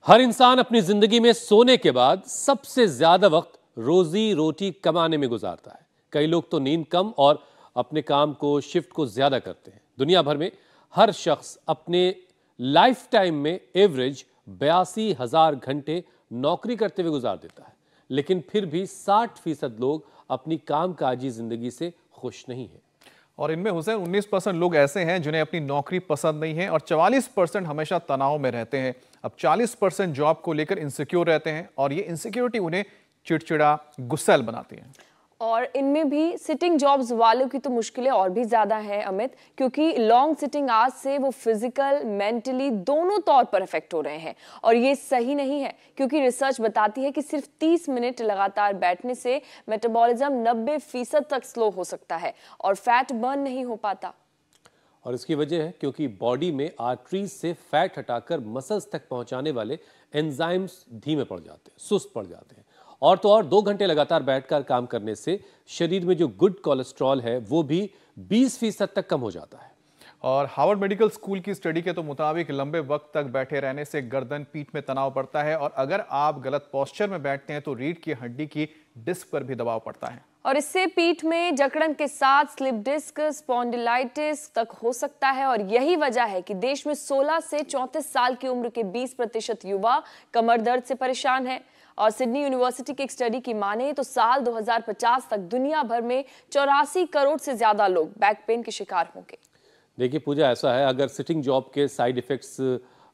हर इंसान अपनी जिंदगी में सोने के बाद सबसे ज्यादा वक्त रोजी रोटी कमाने में गुजारता है। कई लोग तो नींद कम और अपने काम को शिफ्ट को ज्यादा करते हैं। दुनिया भर में हर शख्स अपने लाइफ टाइम में एवरेज 82,000 घंटे नौकरी करते हुए गुजार देता है, लेकिन फिर भी 60% लोग अपनी कामकाजी जिंदगी से खुश नहीं है। और इनमें हुसैन 19% लोग ऐसे हैं जिन्हें अपनी नौकरी पसंद नहीं है और 44% हमेशा तनाव में रहते हैं। अब 40% जॉब को लेकर इनसिक्योर रहते हैं और ये इनसिक्योरिटी उन्हें चिड़चिड़ा, गुस्सैल बनाती है। और इनमें भी सिटिंग जॉब्स वालों की तो मुश्किलें और भी ज्यादा हैं अमित, क्योंकि लॉन्ग सिटिंग आवर्स से वो फिजिकल, मेंटली दोनों तौर पर इफेक्ट हो रहे हैं। और ये सही नहीं है, क्योंकि रिसर्च बताती है कि सिर्फ 30 मिनट लगातार बैठने से मेटाबॉलिज्म 90% तक स्लो हो सकता है और फैट बर्न नहीं हो पाता। और इसकी वजह है क्योंकि बॉडी में आर्टरीज से फैट हटाकर मसल्स तक पहुंचाने वाले एंजाइम्स धीमे पड़ जाते हैं, सुस्त पड़ जाते हैं। और तो और 2 घंटे लगातार बैठकर काम करने से शरीर में जो गुड कोलेस्ट्रॉल है वो भी 20% तक कम हो जाता है। और हार्वर्ड मेडिकल स्कूल की स्टडी के तो मुताबिक लंबे वक्त तक बैठे रहने से गर्दन, पीठ में तनाव बढ़ता है और अगर आप गलत पोस्चर में बैठते हैं तो रीढ़ की हड्डी की डिस्क पर भी दबाव पड़ता है और इससे पीठ में जकड़न के साथ स्लिप डिस्क, स्पॉन्डिलाइटिस तक हो सकता है। और यही वजह है कि देश में 16 से 34 साल की उम्र के 20% युवा कमर दर्द से परेशान हैं। और सिडनी यूनिवर्सिटी की एक स्टडी की माने तो साल 2050 तक दुनिया भर में 84 करोड़ से ज्यादा लोग बैक पेन के शिकार होंगे। देखिए पूजा, ऐसा है, अगर सिटिंग जॉब के साइड इफेक्ट्स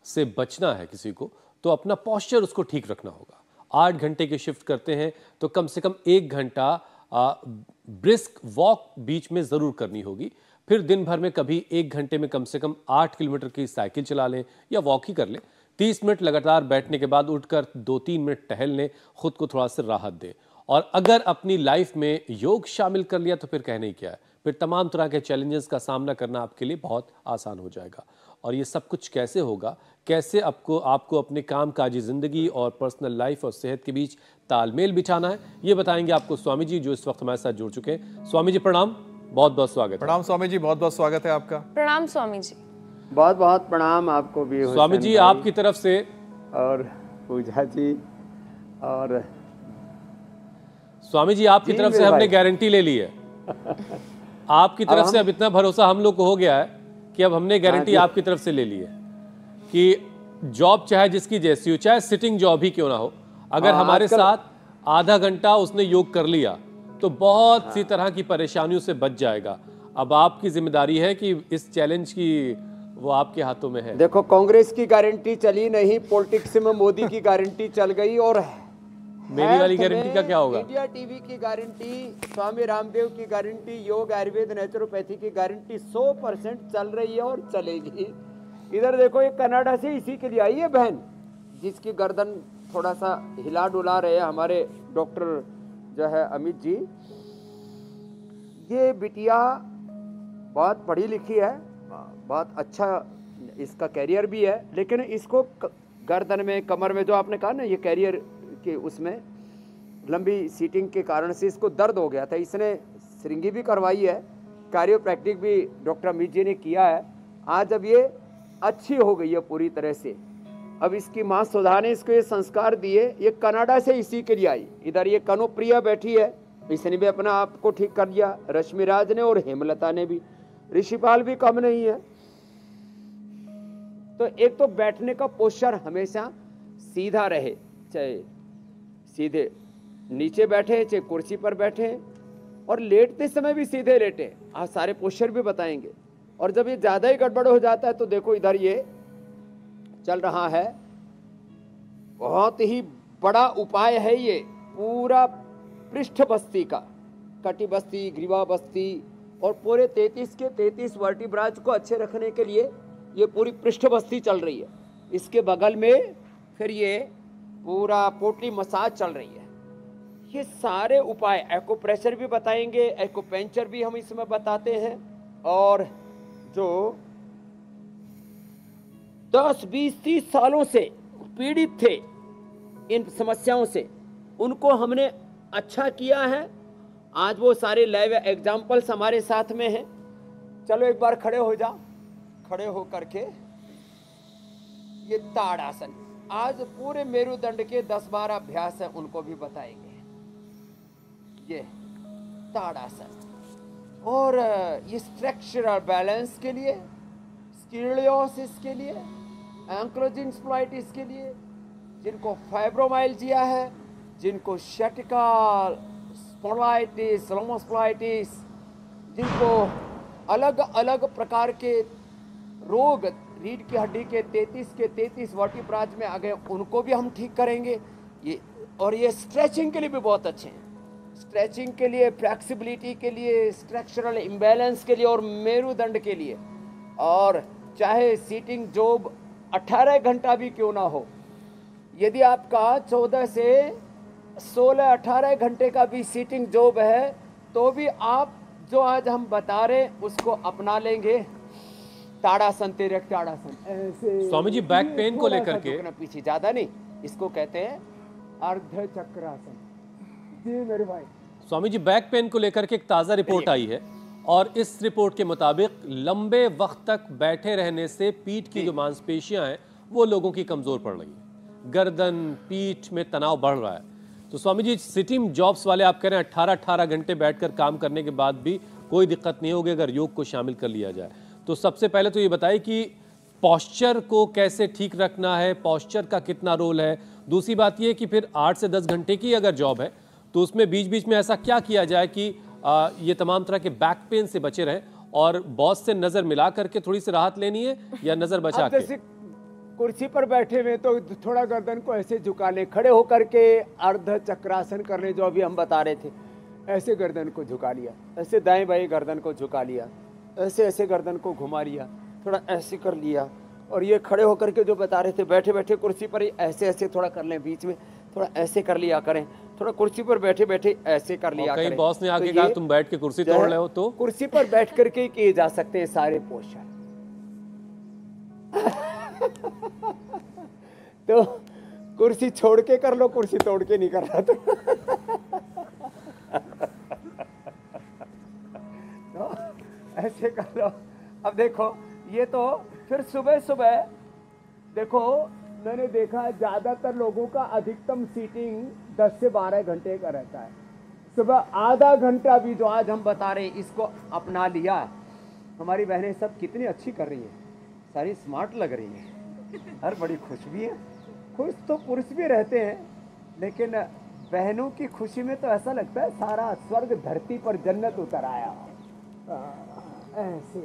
से बचना है किसी को तो अपना पोस्चर उसको ठीक रखना होगा। 8 घंटे की शिफ्ट करते हैं तो कम से कम 1 घंटा ब्रिस्क वॉक बीच में जरूर करनी होगी। फिर दिन भर में कभी 1 घंटे में कम से कम 8 किलोमीटर की साइकिल चला लें या वॉक ही कर लें। 30 मिनट लगातार बैठने के बाद उठकर 2-3 मिनट टहल लें, खुद को थोड़ा सा राहत दें। और अगर अपनी लाइफ में योग शामिल कर लिया तो फिर कहने ही क्या है, फिर तमाम तरह के चैलेंजेस का सामना करना आपके लिए बहुत आसान हो जाएगा। और ये सब कुछ कैसे होगा, कैसे आपको अपने कामकाजी जिंदगी और पर्सनल लाइफ और सेहत के बीच तालमेल बिठाना है, ये बताएंगे आपको स्वामी जी, जो इस वक्त हमारे साथ जुड़ चुके हैं। स्वामी जी प्रणाम, बहुत बहुत स्वागत। प्रणाम स्वामी जी, बहुत बहुत स्वागत है आपका। प्रणाम स्वामी जी। बहुत बहुत प्रणाम आपको भी स्वामी जी, आपकी तरफ से और पूजा जी। और स्वामी जी आपकी तरफ से हमने गारंटी ले ली है। आपकी तरफ से अब इतना भरोसा हम लोग को हो गया है कि अब हमने गारंटी आपकी तरफ से ले ली है कि जॉब चाहे जिसकी जैसी हो, चाहे सिटिंग जॉब ही क्यों ना हो, अगर हमारे साथ आधा घंटा उसने योग कर लिया तो बहुत सी तरह की परेशानियों से बच जाएगा। अब आपकी जिम्मेदारी है कि इस चैलेंज की वो आपके हाथों में है। देखो, कांग्रेस की गारंटी चली नहीं, पॉलिटिक्स में मोदी की गारंटी चल गई। और मेरी वाली गारंटी का क्या होगा? इंडिया टीवी की गारंटी, स्वामी रामदेव की गारंटी, योग, आयुर्वेद, नेचुरोपैथी की गारंटी 100% चल रही है और चलेगी। इधर देखो, ये कनाडा से इसी के लिए आई है बहन, जिसकी गर्दन थोड़ा सा हिला डुला रहे हैं हमारे डॉक्टर जो है अमित जी। ये बिटिया बहुत पढ़ी लिखी है, बहुत अच्छा इसका कैरियर भी है, लेकिन इसको गर्दन में, कमर में, जो आपने कहा ना, ये कैरियर के उसमें लंबी सीटिंग के कारण से इसको दर्द हो गया था। इसने सिरिंगी भी करवाई है, कार्डियोप्रैक्टिक भी डॉक्टर अमित जी ने किया है। आज अब ये अच्छी हो गई है पूरी तरह से। अब इसकी माँ सुधा ने इसको ये संस्कार दिए। ये कनाडा से इसी के लिए आई। इधर ये कनुप्रिया बैठी है, इसने भी अपना आप को ठीक कर दिया, रश्मिराज ने और हेमलता ने भी, ऋषिपाल भी कम नहीं है। तो एक तो बैठने का पोस्चर हमेशा सीधा रहे, चाहे सीधे नीचे बैठे, चाहे कुर्सी पर बैठे, और लेटते समय भी सीधे लेटे। आज सारे पोस्चर भी बताएंगे। और जब ये ज्यादा ही गड़बड़ हो जाता है तो देखो, इधर ये चल रहा है। बहुत ही बड़ा उपाय है ये, पूरा पृष्ठ बस्ती का, कटी बस्ती, ग्रीवा बस्ती और पूरे 33 के 33 वर्टिब्राज को अच्छे रखने के लिए ये पूरी पृष्ठ बस्ती चल रही है। इसके बगल में फिर ये पूरा पोटली मसाज चल रही है। ये सारे उपाय, एक्यूप्रेशर भी बताएंगे, एक्यूपेंचर भी हम इसमें बताते हैं। और जो 10, 20, 30 सालों से पीड़ित थे इन समस्याओं से, उनको हमने अच्छा किया है। आज वो सारे लाइव एग्जाम्पल्स हमारे साथ में हैं। चलो एक बार खड़े हो जाओ। खड़े हो करके ये ताड़ासन, आज पूरे मेरुदंड के 10-12 अभ्यास हैं, उनको भी बताएंगे। ये ताड़ासन, और ये स्ट्रक्चरल बैलेंस के लिए, स्क्लेरोसिस के लिए, एंक्लोजिंग स्प्लाइटिस के लिए, जिनको फाइब्रोमाइल्जिया है, जिनको शटिका स्पॉन्डिलाइटिस, लोमोस्प्लाइटिस, जिनको अलग अलग प्रकार के रोग रीढ़ की हड्डी के 33 वर्टिब्राज में आ गए, उनको भी हम ठीक करेंगे। ये और ये स्ट्रेचिंग के लिए भी बहुत अच्छे हैं, स्ट्रेचिंग के लिए, फ्लेक्सिबिलिटी के लिए, स्ट्रक्चरल इम्बैलेंस के लिए और मेरुदंड के लिए। और चाहे सीटिंग जॉब 18 घंटा भी क्यों ना हो, यदि आपका 14 से 16-18 घंटे का भी सीटिंग जॉब है, तो भी आप जो आज हम बता रहे उसको अपना लेंगे। ताड़ासन, तिर्यक ताड़ासन, ऐसे स्वामी जी बैक पेन को लेकर के, पीछे ज्यादा नहीं, इसको कहते हैं अर्ध चक्रासन। जी मेरे भाई। स्वामी जी बैक पेन को लेकर के एक ताज़ा रिपोर्ट आई है, और इस रिपोर्ट के मुताबिक लंबे वक्त तक बैठे रहने से पीठ की जो मांसपेशियां हैं वो लोगों की कमज़ोर पड़ रही है, गर्दन पीठ में तनाव बढ़ रहा है। तो स्वामी जी सिटिंग जॉब्स वाले आप कह रहे हैं 18-18 घंटे बैठकर काम करने के बाद भी कोई दिक्कत नहीं होगी अगर योग को शामिल कर लिया जाए। तो सबसे पहले तो ये बताइए कि पॉस्चर को कैसे ठीक रखना है, पॉस्चर का कितना रोल है। दूसरी बात ये कि फिर 8 से 10 घंटे की अगर जॉब है तो उसमें बीच बीच में ऐसा क्या किया जाए कि ये तमाम तरह के बैक पेन से बचे रहें, और बॉस से नज़र मिला करके थोड़ी सी राहत लेनी है या नज़र बचा के? जैसे कुर्सी पर बैठे हुए तो थोड़ा गर्दन को ऐसे झुका लें, खड़े होकर के अर्ध चक्रासन कर लें, जो अभी हम बता रहे थे। ऐसे गर्दन को झुका लिया, ऐसे दाएं बाएं गर्दन को झुका लिया, ऐसे ऐसे गर्दन को घुमा लिया, थोड़ा ऐसे कर लिया। और ये खड़े होकर के जो बता रहे थे, बैठे बैठे कुर्सी पर ही ऐसे ऐसे थोड़ा कर लें, बीच में थोड़ा ऐसे कर लिया करें, थोड़ा कुर्सी पर बैठे बैठे ऐसे कर लिया करें। कहीं बॉस ने आके कहा तुम बैठ के कुर्सी तोड़ रहे हो, तो कुर्सी पर बैठ करके किए जा सकते हैं सारे पोस्चर। तो कुर्सी छोड़ के कर लो, कुर्सी तोड़ के नहीं कर रहा तो ऐसे कर लो। अब देखो, ये तो फिर सुबह सुबह देखो, मैंने देखा ज्यादातर लोगों का अधिकतम सीटिंग 10 से 12 घंटे का रहता है। सुबह आधा घंटा भी जो आज हम बता रहे हैं, इसको अपना लिया। हमारी बहनें सब कितनी अच्छी कर रही हैं, सारी स्मार्ट लग रही हैं, हर बड़ी खुश भी है। खुश तो पुरुष भी रहते हैं, लेकिन बहनों की खुशी में तो ऐसा लगता है सारा स्वर्ग धरती पर जन्नत उतर आया। ऐसे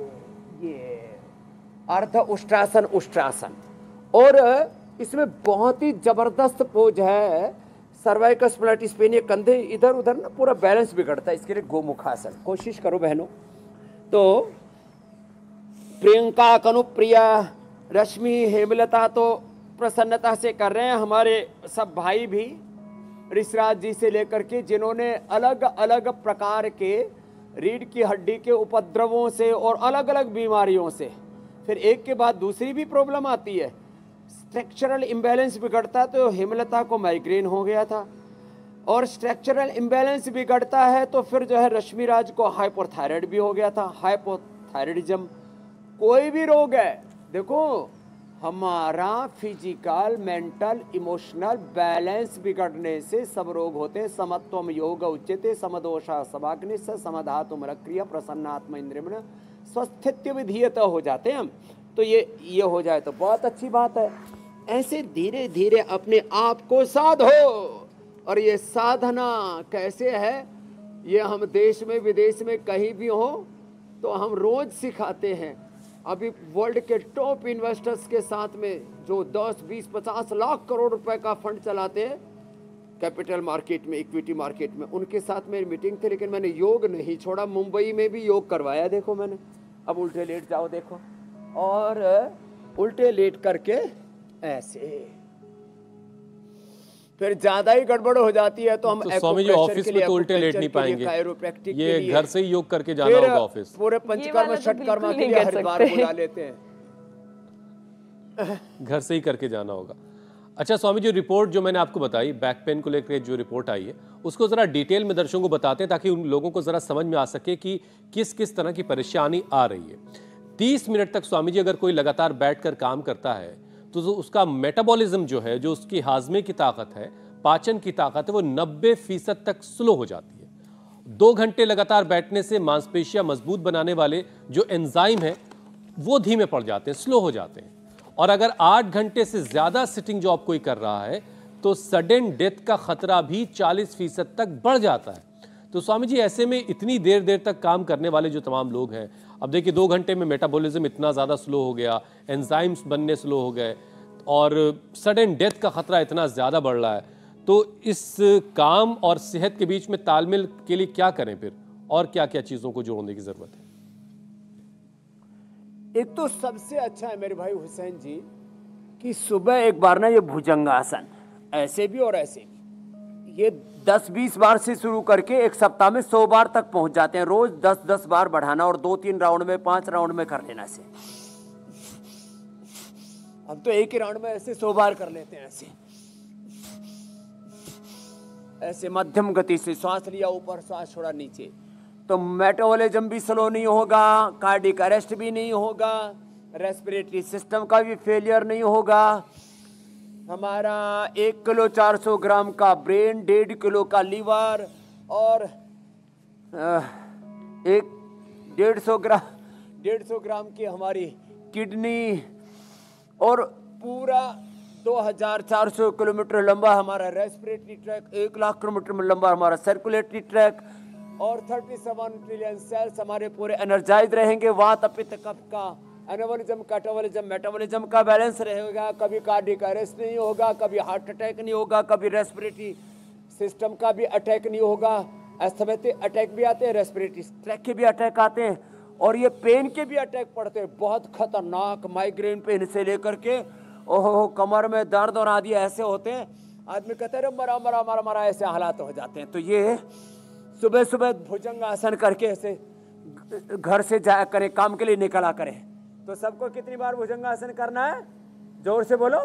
ये अर्ध उष्ट्रासन, उष्ट्रासन, और इसमें बहुत ही जबरदस्त पोज है। सर्वाइकल स्प्लाइटिस पेन, ये कंधे इधर उधर ना पूरा बैलेंस बिगड़ता है, इसके लिए गोमुखासन। कोशिश करो बहनों। तो प्रियंका, कनुप्रिया, रश्मि, हेमलता तो प्रसन्नता से कर रहे हैं। हमारे सब भाई भी ऋषराज जी से लेकर के, जिन्होंने अलग अलग प्रकार के रीढ़ की हड्डी के उपद्रवों से और अलग अलग बीमारियों से, फिर एक के बाद दूसरी भी प्रॉब्लम आती है, स्ट्रक्चरल इम्बैलेंस बिगड़ता है। तो हेमलता को माइग्रेन हो गया था, और स्ट्रक्चरल इम्बैलेंस बिगड़ता है तो फिर जो है रश्मिराज को हाइपोथायराइड भी हो गया था, हाइपोथायराइडिज्म। कोई भी रोग है, देखो हमारा फिजिकल, मेंटल, इमोशनल बैलेंस बिगड़ने से सब रोग होते हैं। समत्वम योग उच्यते समदोषा सभाग्निश समधातुम रक्रिया प्रसन्नात्म इंद्रियण स्वस्थित्य विधीयत हो जाते हैं हम। तो ये हो जाए तो बहुत अच्छी बात है। ऐसे धीरे धीरे अपने आप को साधो। और ये साधना कैसे है, ये हम देश में विदेश में कहीं भी हो तो हम रोज सिखाते हैं। अभी वर्ल्ड के टॉप इन्वेस्टर्स के साथ में जो 10, 20, 50 लाख करोड़ रुपए का फंड चलाते हैं कैपिटल मार्केट में, इक्विटी मार्केट में, उनके साथ मेरी मीटिंग थी, लेकिन मैंने योग नहीं छोड़ा। मुंबई में भी योग करवाया, देखो मैंने। अब उल्टे लेट जाओ, देखो, और उल्टे लेट करके ऐसे, फिर ज्यादा ही गड़बड़ हो जाती है तो हम तो स्वामी जी ऑफिस में तो उल्टे लेट नहीं पाएंगे, ये घर से ही योग करके जाना होगा ऑफिस। पूरे पंचकर्म षटकर्म के लिए हरिद्वार बुला लेते हैं, घर से ही करके जाना होगा। अच्छा स्वामी जी, रिपोर्ट जो मैंने आपको बताई बैक पेन को लेकर जो रिपोर्ट आई है, उसको जरा डिटेल में दर्शकों को बताते हैं ताकि उन लोगों को जरा समझ में आ सके कि किस किस तरह की परेशानी आ रही है। 30 मिनट तक स्वामी जी अगर कोई लगातार बैठकर काम करता है तो जो उसका मेटाबॉलिज्म जो है, जो उसकी हाजमे की ताकत है, पाचन की ताकत है, वो 90% तक स्लो हो जाती है। 2 घंटे लगातार बैठने से मांसपेशियां मजबूत बनाने वाले जो एंजाइम है वो धीमे पड़ जाते हैं, स्लो हो जाते हैं। और अगर 8 घंटे से ज्यादा सिटिंग जॉब कोई कर रहा है तो सडन डेथ का खतरा भी 40% तक बढ़ जाता है। तो स्वामी जी, ऐसे में इतनी देर देर तक काम करने वाले जो तमाम लोग हैं, अब देखिए 2 घंटे में मेटाबॉलिज्म इतना ज़्यादा स्लो हो गया, एंजाइम्स बनने स्लो हो गए और सडन डेथ का खतरा इतना ज़्यादा बढ़ रहा है, तो इस काम और सेहत के बीच में तालमेल के लिए क्या करें फिर, और क्या क्या चीज़ों को जोड़ने की ज़रूरत है? एक तो सबसे अच्छा है मेरे भाई हुसैन जी कि सुबह एक बार ना ये भुजंगासन, ऐसे भी और ऐसे भी, ये 10-20 बार से शुरू करके एक सप्ताह में 100 बार तक पहुंच जाते हैं। रोज 10-10 बार बढ़ाना और 2-3 राउंड में, 5 राउंड में कर लेना से। हम तो एक ही राउंड में ऐसे 100 बार कर लेते हैं। ऐसे ऐसे मध्यम गति से सांस लिया ऊपर, सांस छोड़ा नीचे, तो मेटाबॉलिज्म भी स्लो नहीं होगा, कार्डियक अरेस्ट भी नहीं होगा, रेस्पिरेटरी सिस्टम का भी फेलियर नहीं होगा। हमारा 1 किलो 400 ग्राम का ब्रेन, 1.5 किलो का लीवर और 150 ग्राम की हमारी किडनी और पूरा 2400 किलोमीटर लंबा हमारा रेस्पिरेटरी ट्रैक, 1 लाख किलोमीटर लंबा हमारा सर्कुलेटरी ट्रैक और 37 ट्रिलियन सेल्स हमारे पूरे एनर्जाइज रहेंगे। वात, पित्त, कफ का, एनाबॉलिज्म, कैटाबॉलिज्म, मेटाबॉलिज्म का बैलेंस रहेगा। कभी कार्डियक अरेस्ट नहीं होगा, कभी हार्ट अटैक नहीं होगा, कभी रेस्पिरेटरी सिस्टम का भी अटैक नहीं होगा। एस्थमेटिक अटैक भी आते हैं, रेस्पिरेटरी ट्रैक के भी अटैक आते हैं और ये पेन के भी अटैक पड़ते हैं, बहुत खतरनाक, माइग्रेन पेन से लेकर के ओहो कमर में दर्द और आदि ऐसे होते हैं, आदमी कहते हैं मरा मरा मरा मरा, ऐसे हालात हो जाते हैं। तो ये सुबह सुबह भुजंगासन करके ऐसे घर से जाया करें, काम के लिए निकला करें। तो सबको कितनी बार भुजंगासन करना है? जोर से बोलो,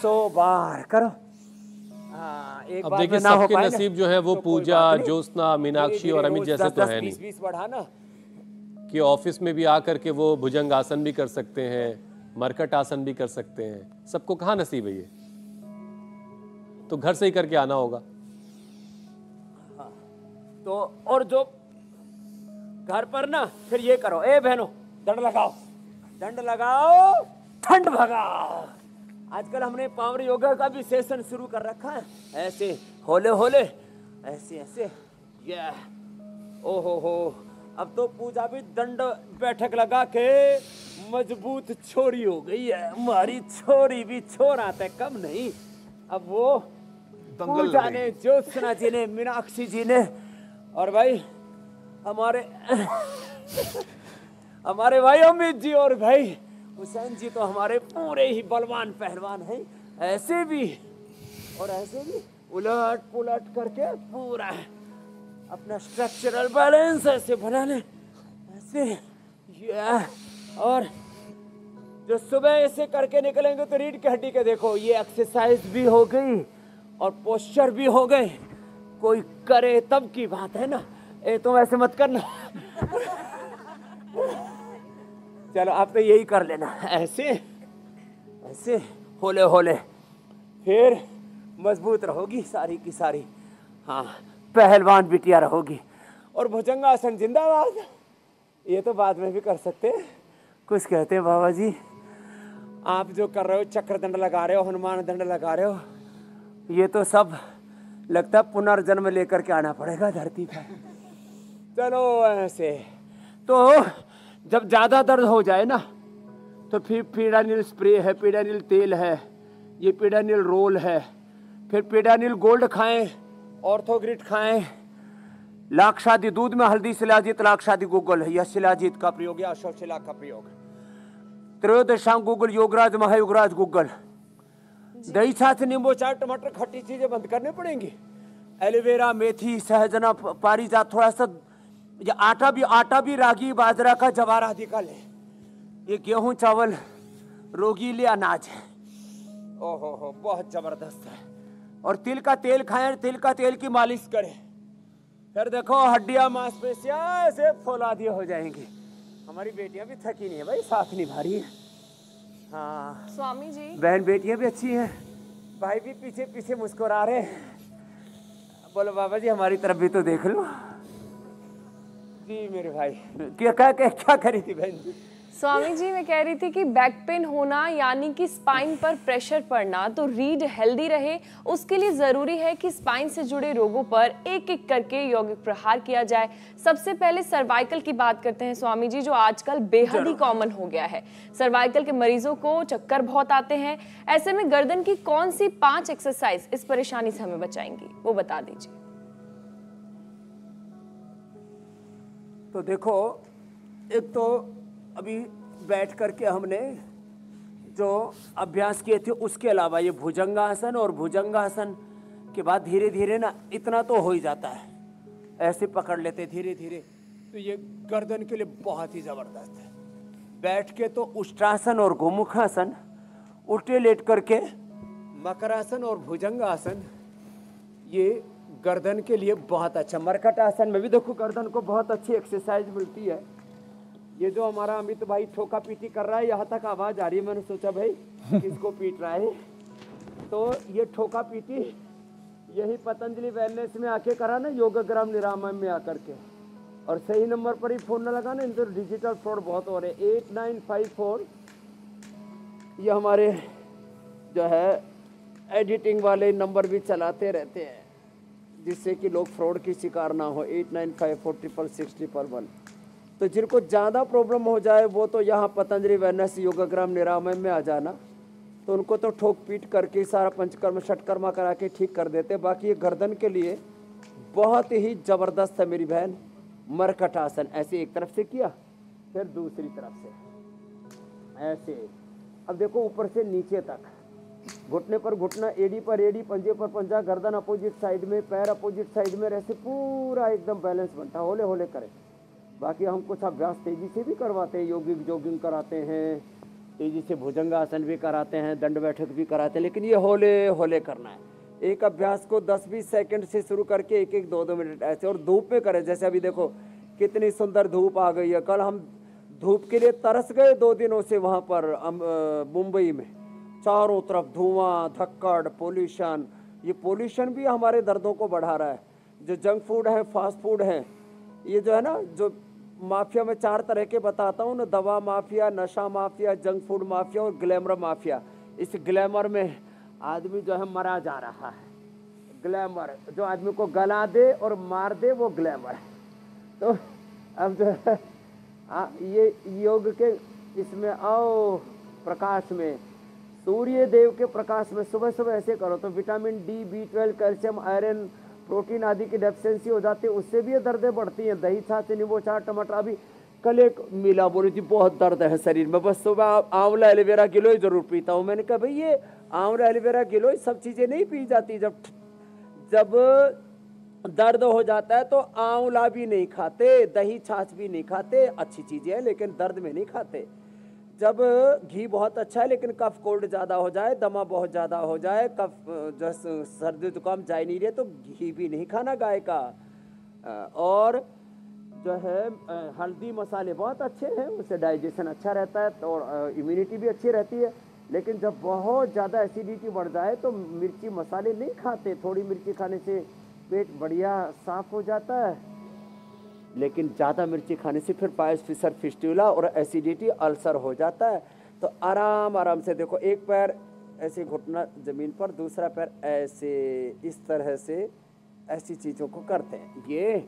100 बार करो। एक अब बार देखिए, में ना हो सबके पाए नसीब जो है वो तो कोई पूजा, बात नहीं। ज्योत्सना, मीनाक्षी और अमित जैसे तो है नहीं 20 बढ़ाना कि ऑफिस में भी आकर के वो भुजंग आसन भी कर सकते हैं, मरकट आसन भी कर सकते हैं। सबको कहाँ नसीब है ये? तो घर से ही करके आना होगा। तो और जो घर पर ना फिर ये करो, ए बहनों दंड लगाओ, दंड लगाओ, ठंड भगाओ। आजकल हमने पावर योगा का भी सेशन शुरू कर रखा है, ऐसे होले होले, ऐसे ऐसे, ये ओहो हो। अब तो पूजा भी दंड बैठक लगा के मजबूत छोरी हो गई है। हमारी छोरी भी छोरा तक कम नहीं। अब वो पूजा ने, ज्योत्सना जी ने, मीनाक्षी जी ने और भाई हमारे भाई अमित जी और भाई हुसैन जी तो हमारे पूरे ही बलवान पहलवान हैं। ऐसे भी और ऐसे भी उलट पुलट करके पूरा अपना स्ट्रक्चरल बैलेंस ऐसे बना ले, ऐसे ये। और जो सुबह ऐसे करके निकलेंगे तो रीढ़ की हड्डी के देखो, ये एक्सरसाइज भी हो गई और पोस्चर भी हो गए। कोई करे तब की बात है ना, ए तुम ऐसे मत करना। चलो आप तो यही कर लेना, ऐसे ऐसे होले होले, फिर मजबूत रहोगी सारी की सारी। हाँ, पहलवान बिटिया रहोगी। और भुजंगासन जिंदाबाद। ये तो बाद में भी कर सकते हैं। कुछ कहते हैं बाबा जी, आप जो कर रहे हो, चक्र दंड लगा रहे हो, हनुमान दंड लगा रहे हो, ये तो सब लगता है पुनर्जन्म लेकर के आना पड़ेगा धरती पर। चलो ऐसे। तो जब ज्यादा दर्द हो जाए ना तो फिर पीडानिल स्प्रे है, पीडानिल तेल है, ये पीडानिल रोल है, फिर पीडानिल गोल्ड खाएं, ऑर्थोग्रिड खाएं, लाक्षादि दूध में हल्दी शिलाजीत लाक्षादि गूगल है, यह शिलाजीत का प्रयोग या अशोक शिला का प्रयोग। त्रयोदशांग गूगल, योगराज महायोगराज गूगल। दही छाछ, नींबू चाट, टमाटर, खट्टी चीजें बंद करनी पड़ेंगी। एलोवेरा, मेथी, सहजना, पारिजात, थोड़ा सा ये आटा भी रागी, बाजरा का, जवार आदि का ले। ये गेहूं, चावल, रोगीले अनाज है। ओहो हो, बहुत जबरदस्त है। और तिल का तेल खाएं, तिल का तेल की मालिश करें, फिर देखो हड्डियां मांसपेशियां ऐसे फौलादी हो जाएंगी। हमारी बेटियां भी थकी नहीं है भाई, साथ निभा रही है। हाँ स्वामी जी, बहन बेटियां भी अच्छी हैं, भाई भी पीछे पीछे मुस्कुरा रहे हैं। बोलो बाबा जी हमारी तरफ भी तो देख लो। जी मेरे भाई, क्या करी थी बहन जी? स्वामी जी मैं कह रही थी कि बैक पेन होना यानी कि स्पाइन पर प्रेशर पड़ना, तो रीढ़ हेल्दी रहे उसके लिए जरूरी है कि स्पाइन से जुड़े रोगों पर एक एक करके यौगिक प्रहार किया जाए। सबसे पहले सर्वाइकल की बात करते हैं स्वामी जी, जो आजकल बेहद ही कॉमन हो गया है। सर्वाइकल के मरीजों को चक्कर बहुत आते हैं, ऐसे में गर्दन की कौन सी 5 एक्सरसाइज इस परेशानी से हमें बचाएंगी, वो बता दीजिए। तो देखो, एक तो अभी बैठ करके हमने जो अभ्यास किए थे उसके अलावा ये भुजंगासन और भुजंगासन के बाद धीरे धीरे ना इतना तो हो ही जाता है, ऐसे पकड़ लेते धीरे धीरे, तो ये गर्दन के लिए बहुत ही ज़बरदस्त है। बैठ के तो उष्ट्रासन और गोमुखासन, उल्टे लेट करके मकरासन और भुजंगासन, ये गर्दन के लिए बहुत अच्छा। मरकट आसन में भी देखो गर्दन को बहुत अच्छी एक्सरसाइज मिलती है। ये जो हमारा अमित भाई ठोका पीटी कर रहा है, यहाँ तक आवाज आ रही है, मैंने सोचा भाई किसको पीट रहा है। तो ये ठोका पीटी यही पतंजलि वेलनेस में आके करा ना, योगग्राम निरामय में आकर के, और सही नंबर पर ही फोन न लगा ना, इन तो डिजिटल फ्रॉड बहुत हो रहे। 8954 ये हमारे जो है एडिटिंग वाले नंबर भी चलाते रहते हैं जिससे कि लोग फ्रॉड की शिकार ना हो। 8954666611। तो जिनको ज़्यादा प्रॉब्लम हो जाए वो तो यहाँ पतंजलि वेलनेस योगग्राम निरामय में आ जाना, तो उनको तो ठोक पीट करके सारा पंचकर्म षटकर्मा करा के ठीक कर देते। बाकी ये गर्दन के लिए बहुत ही ज़बरदस्त है मेरी बहन। मरकट आसन ऐसे एक तरफ से किया, फिर दूसरी तरफ से ऐसे। अब देखो ऊपर से नीचे तक, घुटने पर घुटना, एडी पर एडी, पंजे पर पंजा, गर्दन अपोजिट साइड में, पैर अपोजिट साइड में, ऐसे पूरा एकदम बैलेंस बनता है। होले होले करें। बाकी हम कुछ अभ्यास तेजी से भी करवाते हैं, योगिक जॉगिंग कराते हैं, तेजी से भुजंगासन भी कराते हैं, दंड बैठक भी कराते हैं, लेकिन ये होले होले करना है। एक अभ्यास को 10-20 सेकंड से शुरू करके 1-1, 2-2 मिनट ऐसे, और धूप में करें। जैसे अभी देखो कितनी सुंदर धूप आ गई है। कल हम धूप के लिए तरस गए 2 दिनों से वहाँ पर मुंबई में, चारों तरफ धुआं, धक्कड़, पोल्यूशन। ये पोल्यूशन भी हमारे दर्दों को बढ़ा रहा है। जो जंक फूड है, फास्ट फूड है, ये जो है ना, जो माफिया में 4 तरह के बताता हूँ ना, दवा माफिया, नशा माफिया, जंक फूड माफिया और ग्लैमर माफिया। इस ग्लैमर में आदमी जो है मरा जा रहा है। ग्लैमर जो आदमी को गला दे और मार दे वो ग्लैमर है। तो अब जो है ये योग के इसमें आओ, प्रकाश में, सूर्य देव के प्रकाश में सुबह सुबह ऐसे करो तो vitamin D, B12, calcium, iron, protein आदि की डेफिशिएंसी हो जाती है, उससे भी ये दर्दें बढ़ती हैं। दही, छाछ, नींबू चाट, टमाटर। अभी कल एक मिला, बोली थी बहुत दर्द है शरीर में, बस सुबह आंवला एलोवेरा गिलोय जरूर पीता हूँ। मैंने कहा भाई ये आंवला एलोवेरा गिलोय सब चीज़ें नहीं पी जाती। जब दर्द हो जाता है तो आंवला भी नहीं खाते, दही छाछ भी नहीं खाते, अच्छी चीज़ें हैं लेकिन दर्द में नहीं खाते। जब घी बहुत अच्छा है लेकिन कफ कोल्ड ज़्यादा हो जाए, दमा बहुत ज़्यादा हो जाए, कफ जो सर्दी जुकाम जाए नहीं रहे, तो घी भी नहीं खाना गाय का। और जो है हल्दी मसाले बहुत अच्छे हैं, उससे डाइजेशन अच्छा रहता है और इम्यूनिटी भी अच्छी रहती है। लेकिन जब बहुत ज़्यादा एसिडिटी बढ़ जाए तो मिर्ची मसाले नहीं खाते। थोड़ी मिर्ची खाने से पेट बढ़िया साफ हो जाता है, लेकिन ज़्यादा मिर्ची खाने से फिर पायस, फिसर, फिस्टुला और एसिडिटी, अल्सर हो जाता है। तो आराम आराम से देखो, एक पैर ऐसे घुटना ज़मीन पर, दूसरा पैर ऐसे, इस तरह से ऐसी चीज़ों को करते हैं ये।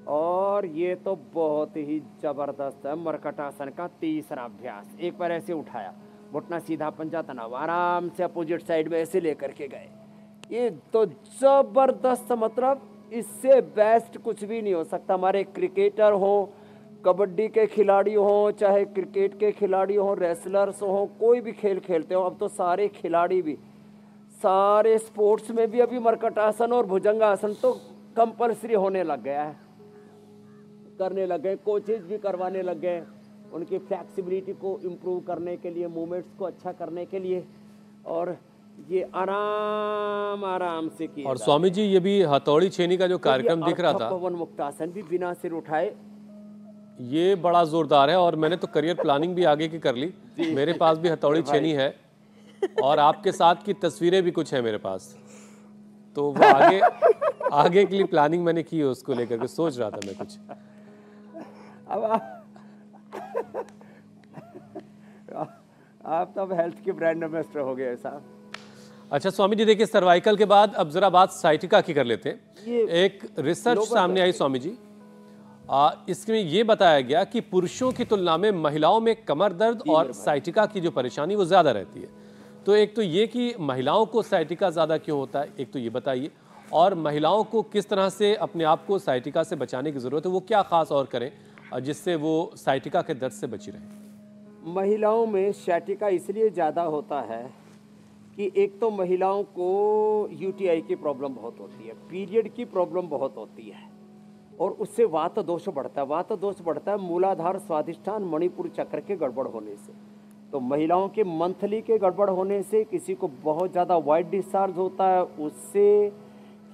और ये तो बहुत ही ज़बरदस्त है मरकट आसन का तीसरा अभ्यास। एक पैर ऐसे उठाया, घुटना सीधा, पंजा तनाव, आराम से अपोजिट साइड में ऐसे लेकर के गए। ये तो ज़बरदस्त, मतलब इससे बेस्ट कुछ भी नहीं हो सकता। हमारे क्रिकेटर हों, कबड्डी के खिलाड़ी हों, चाहे क्रिकेट के खिलाड़ी हों, रेसलर्स हों, कोई भी खेल खेलते हो, अब तो सारे खिलाड़ी भी, सारे स्पोर्ट्स में भी अभी मरकट आसन और भुजंगासन तो कंपलसरी होने लग गया है, करने लग गए। कोचेज भी करवाने लग गए उनकी फ्लेक्सिबिलिटी को इम्प्रूव करने के लिए, मूवमेंट्स को अच्छा करने के लिए। और ये आराम आराम से किया। और स्वामी जी ये भी हथौड़ी छेनी का जो कार्यक्रम दिख रहा था, पवन मुक्तासन भी बिना सिर उठाए ये बड़ा जोरदार है और मैंने तो करियर प्लानिंग भी आगे की कर ली। मेरे पास भी हथौड़ी छेनी है और आपके साथ की तस्वीरें भी कुछ है मेरे पास, तो वो आगे के लिए प्लानिंग मैंने की है, उसको लेकर के सोच रहा था मैं कुछ। अब आप तो अब हेल्थ के ब्रांड एम्बेसडर हो गए साहब। अच्छा स्वामी जी, देखिए सर्वाइकल के बाद अब जरा बात साइटिका की कर लेते हैं। एक रिसर्च सामने आई स्वामी जी, इसमें यह बताया गया कि पुरुषों की तुलना में महिलाओं में कमर दर्द और साइटिका की जो परेशानी वो ज्यादा रहती है। तो एक तो ये कि महिलाओं को साइटिका ज्यादा क्यों होता है, एक तो ये बताइए, और महिलाओं को किस तरह से अपने आप को साइटिका से बचाने की जरूरत है, वो क्या खास और करें जिससे वो साइटिका के दर्द से बची रहें। महिलाओं में साइटिका इसलिए ज़्यादा होता है कि एक तो महिलाओं को यूटीआई की प्रॉब्लम बहुत होती है, पीरियड की प्रॉब्लम बहुत होती है, और उससे वात दोष बढ़ता है। वात दोष बढ़ता है मूलाधार स्वाधिष्ठान मणिपुर चक्र के गड़बड़ होने से। तो महिलाओं के मंथली के गड़बड़ होने से किसी को बहुत ज़्यादा वाइट डिस्चार्ज होता है, उससे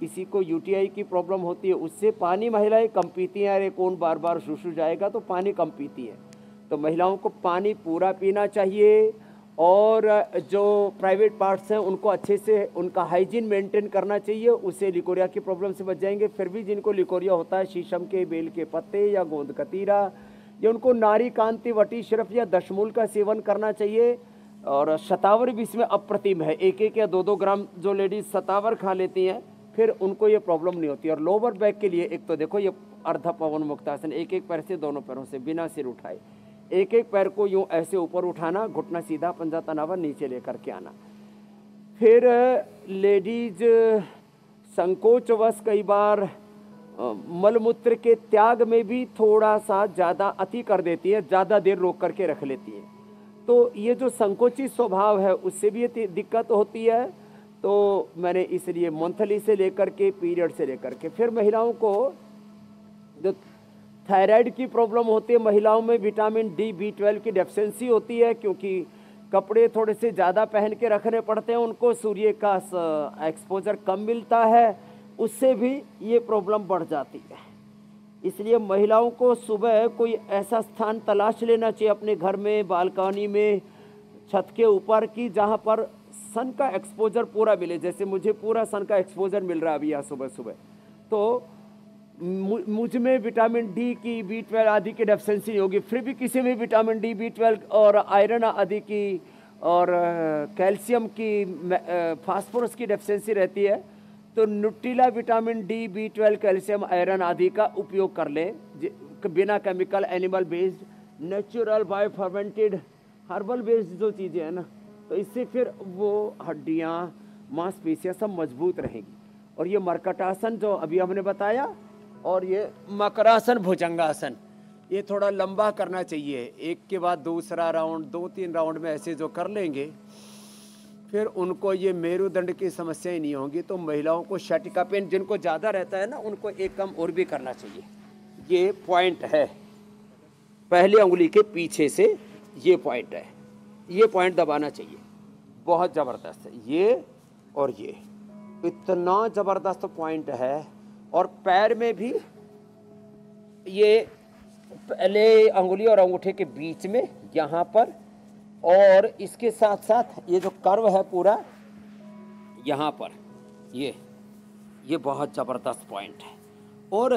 किसी को यूटीआई की प्रॉब्लम होती है, उससे पानी महिलाएं कम पीती हैं। अरे कौन बार बार सुसु जाएगा तो पानी कम पीती है। तो महिलाओं को पानी पूरा पीना चाहिए, और जो प्राइवेट पार्ट्स हैं उनको अच्छे से उनका हाइजीन मेंटेन करना चाहिए, उससे लिकोरिया की प्रॉब्लम से बच जाएंगे। फिर भी जिनको लिकोरिया होता है, शीशम के बेल के पत्ते या गोंद कतीरा, या उनको नारी कांति वटी सिर्फ या दशमूल का सेवन करना चाहिए। और शतावर भी इसमें अप्रतिम है, 1-1 या 2-2 ग्राम जो लेडीज शतावर खा लेती हैं फिर उनको ये प्रॉब्लम नहीं होती। और लोअर बैक के लिए एक तो देखो ये अर्ध पवन मुक्तासन, 1-1 पैर से दोनों पैरों से बिना सिर उठाए, 1-1 पैर को यूं ऐसे ऊपर उठाना, घुटना सीधा, पंजा तनावर नीचे लेकर के आना। फिर लेडीज संकोचवश कई बार मलमूत्र के त्याग में भी थोड़ा सा ज़्यादा अति कर देती है, ज़्यादा देर रोक करके रख लेती है। तो ये जो संकोची स्वभाव है उससे भी ये दिक्कत होती है। तो मैंने इसलिए मंथली से लेकर के पीरियड से लेकर के, फिर महिलाओं को जो थायराइड की प्रॉब्लम होती है, महिलाओं में विटामिन डी B12 की डेफिशिएंसी होती है, क्योंकि कपड़े थोड़े से ज़्यादा पहन के रखने पड़ते हैं उनको, सूर्य का एक्सपोजर कम मिलता है, उससे भी ये प्रॉब्लम बढ़ जाती है। इसलिए महिलाओं को सुबह कोई ऐसा स्थान तलाश लेना चाहिए अपने घर में, बालकनी में, छत के ऊपर की जहाँ पर सन का एक्सपोजर पूरा मिले। जैसे मुझे पूरा सन का एक्सपोजर मिल रहा है अभी यहाँ सुबह सुबह, तो मुझ में विटामिन डी की B12 आदि की डेफिशिएंसी नहीं होगी। फिर भी किसी में विटामिन डी B12 और आयरन आदि की और कैल्शियम की, फास्फोरस की डेफिशिएंसी रहती है। तो Nutrela vitamin D B12 calcium iron आदि का उपयोग कर लें, बिना chemical, animal based, natural, bio fermented, herbal based जो चीज़ें हैं ना, तो इससे फिर वो हड्डियाँ, मांसपेशियाँ सब मजबूत रहेंगी। और ये मर्कटासन जो अभी हमने बताया, और ये मकरासन, भुजंगासन, ये थोड़ा लंबा करना चाहिए। एक के बाद दूसरा राउंड, 2-3 राउंड में ऐसे जो कर लेंगे फिर उनको ये मेरुदंड की समस्याएं नहीं होंगी। तो महिलाओं को शटिका पेन जिनको ज़्यादा रहता है ना, उनको एक कम और भी करना चाहिए। ये पॉइंट है, पहली उंगली के पीछे से ये पॉइंट है, ये पॉइंट दबाना चाहिए, बहुत ज़बरदस्त है ये। और ये इतना ज़बरदस्त पॉइंट है। और पैर में भी ये पहले अंगुली और अंगूठे के बीच में यहाँ पर, और इसके साथ साथ ये जो कर्व है पूरा यहाँ पर, ये बहुत ज़बरदस्त पॉइंट है। और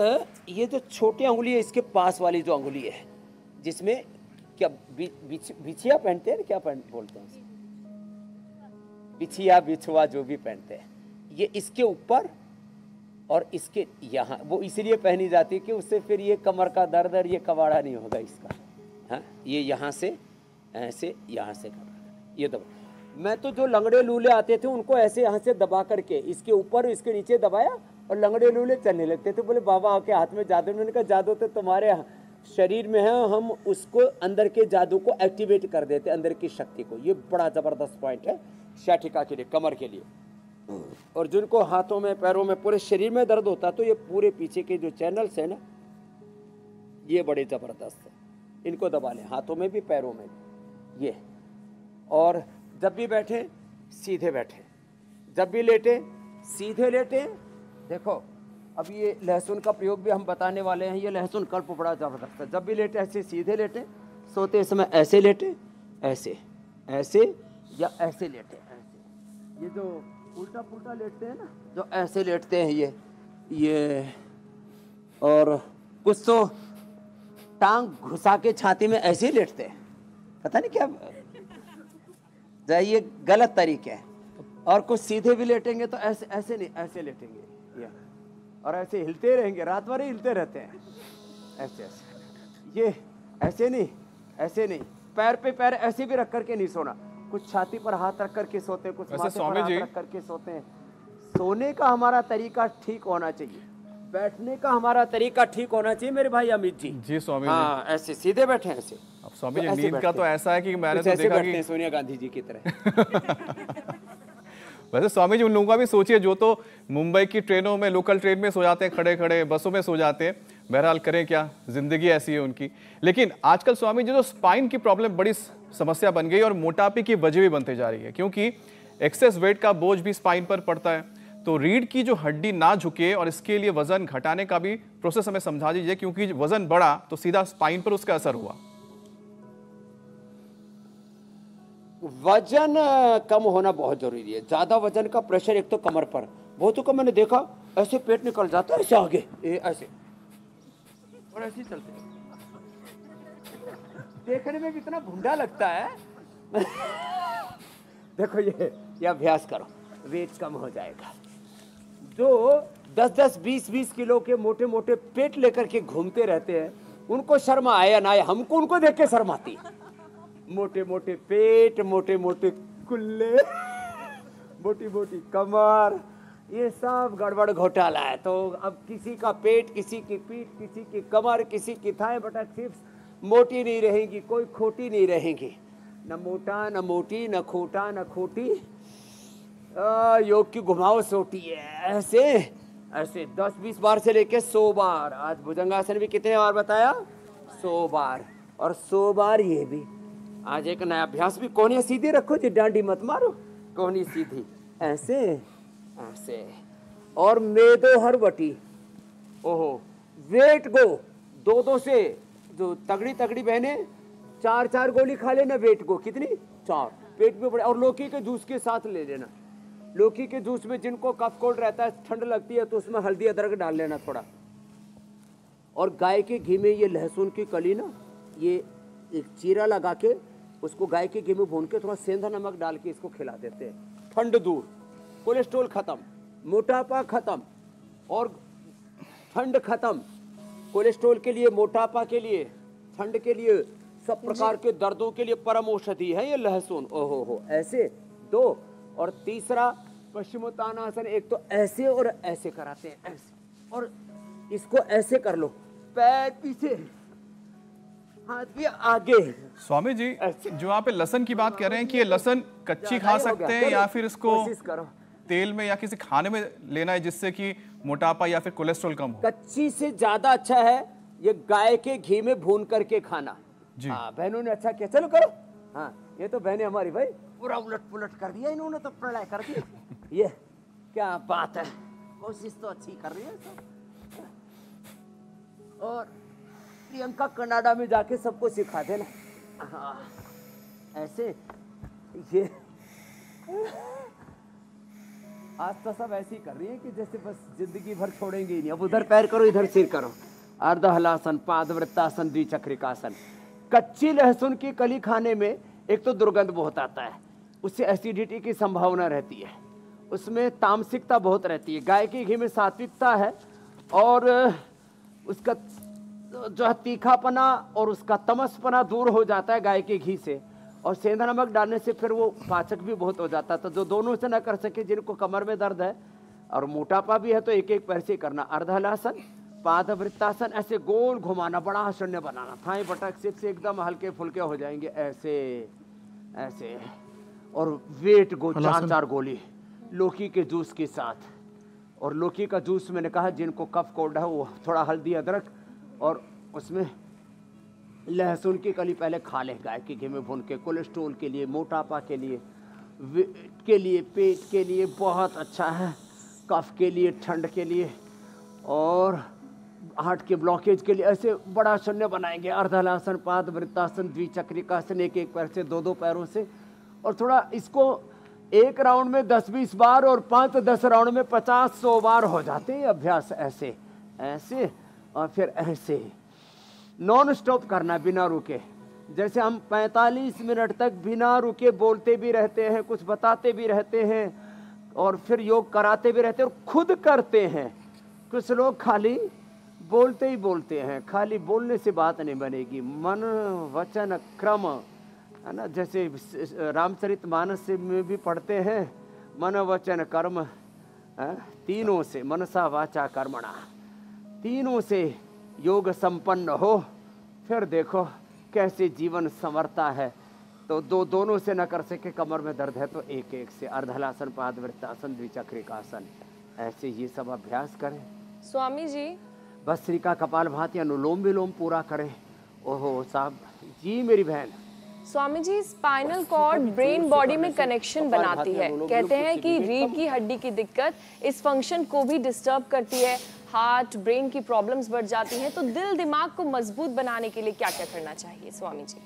ये जो छोटी अंगुली है, इसके पास वाली जो अंगुली है, जिसमें क्या बिछिया पहनते हैं, क्या बोलते हैं, बिछिया बिछुआ जो भी पहनते हैं, ये इसके ऊपर और इसके यहाँ, वो इसलिए पहनी जाती है कि उससे फिर ये कमर का दर्द और ये कबाड़ा नहीं होगा इसका। हाँ, ये यहाँ से ऐसे, यहाँ से करना, ये दबा। मैं तो जो लंगड़े लूले आते थे उनको ऐसे यहाँ से दबा करके इसके ऊपर इसके नीचे दबाया, और लंगड़े लूले चलने लगते थे। बोले बाबा आपके हाथ में जादू, मैंने कहा जादू तो तुम्हारे शरीर में है, हम उसको अंदर के जादू को एक्टिवेट कर देते, अंदर की शक्ति को। ये बड़ा ज़बरदस्त पॉइंट है शटिका के लिए, कमर के लिए। और जिनको हाथों में, पैरों में, पूरे शरीर में दर्द होता है, तो ये पूरे पीछे के जो चैनल्स हैं ना, ये बड़े ज़बरदस्त हैं, इनको दबा लें, हाथों में भी पैरों में भी ये। और जब भी बैठे सीधे बैठे, जब भी लेटे सीधे लेटे। देखो अब ये लहसुन का प्रयोग भी हम बताने वाले हैं। ये लहसुन कल्प बड़ा ज़बरदस्त है। जब भी लेटे ऐसे सीधे लेटे, सोते समय ऐसे लेटे, ऐसे ऐसे या ऐसे लेटे, ऐसे। ये जो उल्टा पुल्टा लेटते हैं ना, जो ऐसे लेटते हैं ये और कुछ तो टांग घुसा के छाती में ऐसे ही लेटते हैं, पता नहीं क्या। ये गलत तरीके है। और कुछ सीधे भी लेटेंगे तो ऐसे ऐसे नहीं, ऐसे लेटेंगे ये, और ऐसे हिलते रहेंगे, रात भर ही हिलते रहते हैं, ऐसे ऐसे। ये ऐसे नहीं, ऐसे नहीं, पैर पे पैर ऐसे भी रख करके नहीं सोना। कुछ छाती पर हाथ रख करके सोते हैं, कुछ माथे पर हाथ रख करके सोते हैं। सोने का हमारा तरीका ठीक होना चाहिए, बैठने का हमारा तरीका ठीक होना चाहिए मेरे भाई अमित जी। जी स्वामी हाँ, ऐसे सीधे बैठे हैं ऐसे। अब स्वामी जी नींद का तो ऐसा है कि मैंने तो देखा कि सोनिया गांधी जी की तरह। वैसे स्वामी जी उन लोगों का भी सोचिए जो तो मुंबई की ट्रेनों में, लोकल ट्रेन में सो जाते हैं, खड़े खड़े बसों में सो जाते हैं। बहरहाल करें क्या, जिंदगी ऐसी है उनकी। लेकिन आजकल स्वामी जी जो स्पाइन की प्रॉब्लम बड़ी समस्या बन गई और मोटापे की वजह भी बनती जा रही है, क्योंकि एक्सेस वेट का बोझ भी स्पाइन पर पड़ता है। तो रीढ़ की जो हड्डी ना झुके और इसके लिए वजन घटाने का भी प्रोसेस हमें समझा दीजिए, क्योंकि वजन बढ़ा तो सीधा स्पाइन पर उसका असर हुआ। वजन कम होना बहुत जरूरी है। ज्यादा वजन का प्रेशर एक तो कमर पर, बहुतों को मैंने देखा ऐसे पेट निकल जाता है ऐसे आगे, ऐसे और ऐसे ही चलते हैं। देखने में कितना भुंडा लगता है। देखो ये अभ्यास करो, वेट कम हो जाएगा। जो 10-10, 20-20 किलो के मोटे मोटे पेट लेकर के घूमते रहते हैं, उनको शर्म आए या ना आए, हमको उनको देख के शर्म आती है। मोटे मोटे पेट, मोटे मोटे कुल्ले, मोटी मोटी कमर, ये सब गड़बड़ घोटाला है। तो अब किसी का पेट, किसी की पीठ, किसी की कमर, किसी की थाई बटक चिप्स मोटी नहीं रहेंगी, कोई खोटी नहीं रहेंगी। न मोटा न मोटी, न खोटा न खोटी। योग की घुमाओ सोटी है, ऐसे ऐसे 10-20 बार से लेके 100 बार। आज भुजंगासन भी कितने बार बताया? 100 बार। और 100 बार ये भी। आज एक नया अभ्यास भी, कोहनी सीधी रखो जी, डांडी मत मारो, कोहनी सीधी, ऐसे ऐसे। और मेदो हर बटी, ओहो, वेट गो 2-2 से, जो तगड़ी तगड़ी बहने 4-4 गोली खा लेना, वेट गो कितनी? 4। पेट भी बड़े। और लौकी के जूस के साथ ले लेना। लौकी के जूस में जिनको कफ कोल्ड रहता है, ठंड लगती है, तो उसमें हल्दी अदरक डाल लेना थोड़ा। और गाय के घी में ये लहसुन की कली ना, ये एक चीरा लगा के उसको गाय के घी में भून के थोड़ा सेंधा नमक डाल के इसको खिला देते हैं। ठंड दूर, कोलेस्ट्रॉल खत्म, मोटापा खत्म और ठंड खत्म। कोलेस्ट्रॉल के लिए, मोटापा के लिए, ठंड के लिए, सब प्रकार के दर्दों के लिए परम औषधि है ये लहसुन। ओहो हो, ऐसे 2। और तीसरा पश्चिमोत्तानासन, एक तो ऐसे और ऐसे कराते हैं, ऐसे, और इसको ऐसे कर लो, पैर पीछे, हाथ भी आगे। स्वामी जी जो आप लहसुन की बात कर रहे हैं कि ये लहसुन कच्ची खा सकते हैं या फिर इसको तेल में या किसी खाने में लेना है जिससे कि मोटापा या फिर कोलेस्ट्रॉल कम हो? कच्ची से ज्यादा अच्छा है ये गाय के घी में भून करके खाना। हाँ, बहनों ने अच्छा किया, चलो करो। हाँ, ये तो बहनें हमारी भाई पूरा उलट पुलट कर दिया इन्होंने, तो प्रलय कर दिया। ये क्या बात है, कोशिश तो अच्छी कर रही है सब। और प्रियंका कनाडा में जाके सबको सिखा देना। हाँ, ऐसे ये आज तो सब ऐसे ही कर रही है कि जैसे बस जिंदगी भर छोड़ेंगे ही नहीं। अब उधर पैर करो, इधर सिर करो, अर्ध हलासन, पादवृत्तासन, द्विचक्रिकासन। कच्ची लहसुन की कली खाने में एक तो दुर्गंध बहुत आता है, उससे एसिडिटी की संभावना रहती है, उसमें तामसिकता बहुत रहती है। गाय के घी में सात्विकता है और उसका जो है तीखापना और उसका तमसपना दूर हो जाता है गाय के घी से। और सेंधा नमक डालने से फिर वो पाचक भी बहुत हो जाता है। तो जो दोनों से ना कर सके, जिनको कमर में दर्द है और मोटापा भी है, तो एक एक पैर से करना। अर्धहलासन, पादवृत्तासन, ऐसे गोल घुमाना, बड़ा आसन्य बनाना, थाई बटक सिर से एकदम हल्के फुल्के हो जाएंगे, ऐसे ऐसे। और वेट गो 4-4 गोली लौकी के जूस के साथ। और लौकी का जूस मैंने कहा जिनको कफ कोल्ड है, वो थोड़ा हल्दी अदरक और उसमें लहसुन की कली पहले खा ले, गाय के घी में भून के। कोलेस्ट्रोल के लिए, मोटापा के लिए, वेट के लिए, पेट के लिए बहुत अच्छा है, कफ के लिए, ठंड के लिए। और हार्ट के ब्लॉकेज के लिए ऐसे बड़ा शून्य बनाएंगे, अर्धहलासन, पाद वृत्तासन, द्विचक्रिकासन, एक एक पैर से, दो दो पैरों से। और थोड़ा इसको एक राउंड में 10-20 बार और 5-10 राउंड में 50-100 बार हो जाते हैं अभ्यास। ऐसे ऐसे और फिर ऐसे नॉन स्टॉप करना बिना रुके। जैसे हम 45 मिनट तक बिना रुके बोलते भी रहते हैं, कुछ बताते भी रहते हैं और फिर योग कराते भी रहते हैं और खुद करते हैं। कुछ लोग खाली बोलते ही बोलते हैं, खाली बोलने से बात नहीं बनेगी। मन वचन क्रम है ना, जैसे रामचरितमानस में भी पढ़ते हैं, मन वचन कर्म तीनों से, मनसा वाचा कर्मणा, तीनों से योग संपन्न हो, फिर देखो कैसे जीवन संवरता है। तो दोनों से न कर सके, कमर में दर्द है तो एक एक से, अर्धहलासन, पाद वृत्तासन, द्विचक्रिकासन, ऐसे ये सब अभ्यास करें। स्वामी जी भस्त्रिका, कपालभाति, अनुलोम विलोम पूरा करें। ओहो साहब जी, मेरी बहन। Swami ji, spinal cord brain body में कनेक्शन बनाती है। कहते हैं कि रीढ़ की हड्डी की दिक्कत इस फंक्शन को भी डिस्टर्ब करती है, हार्ट ब्रेन की प्रॉब्लम्स बढ़ जाती हैं। तो दिल दिमाग को मजबूत बनाने के लिए क्या क्या करना चाहिए स्वामी जी?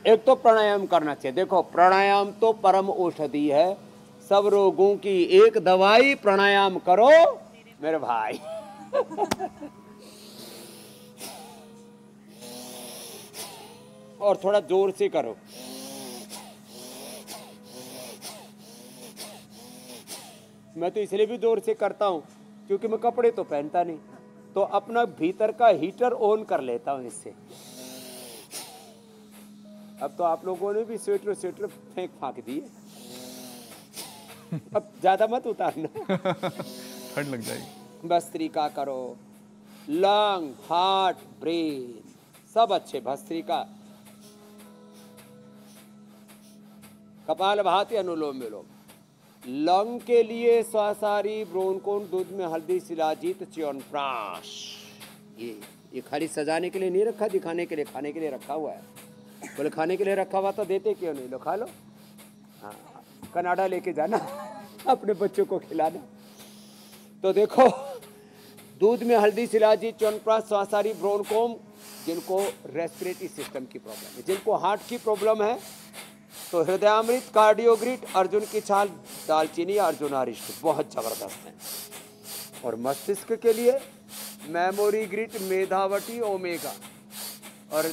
एक तो प्राणायाम करना चाहिए। देखो प्राणायाम तो परम औषधि है, सब रोगों की एक दवाई। प्राणायाम करो मेरे भाई। और थोड़ा जोर से करो। मैं तो इसलिए भी जोर से करता हूं क्योंकि मैं कपड़े तो पहनता नहीं, तो अपना भीतर का हीटर ऑन कर लेता हूं इससे। अब तो आप लोगों ने भी स्वेटर फेंक फाक दिए, अब ज्यादा मत उतारना, ठंड लग जाएगी। भस्त्रिका करो, लंग, हार्ट, ब्रेन सब अच्छे। भस्त्रिका, कपालभाति, अनुलोम विलोम। लंग के लिए स्वासारी, ब्रोंकोन, दूध में हल्दी, शिलाजीत, च्यवनप्राश। ये खाली सजाने के लिए नहीं रखा, दिखाने के लिए, खाने के लिए रखा हुआ है। बोले खाने के लिए रखा हुआ तो देते क्यों नहीं, लो खा लो। हाँ, कनाडा लेके जाना, अपने बच्चों को खिलाना। तो देखो, दूध में हल्दी, शिलाजीत, च्यवनप्राश, स्वासारी, ब्रोंकोन, जिनको रेस्पिरेटरी सिस्टम की प्रॉब्लम है, जिनको हार्ट की प्रॉब्लम है, तो हृदयामृत, कार्डियोग्रिट, अर्जुन की छाल, दालचीनी, अर्जुनारिष्ट बहुत जबरदस्त है। और मस्तिष्क के लिए मेमोरी ग्रिट, मेधावटी, ओमेगा और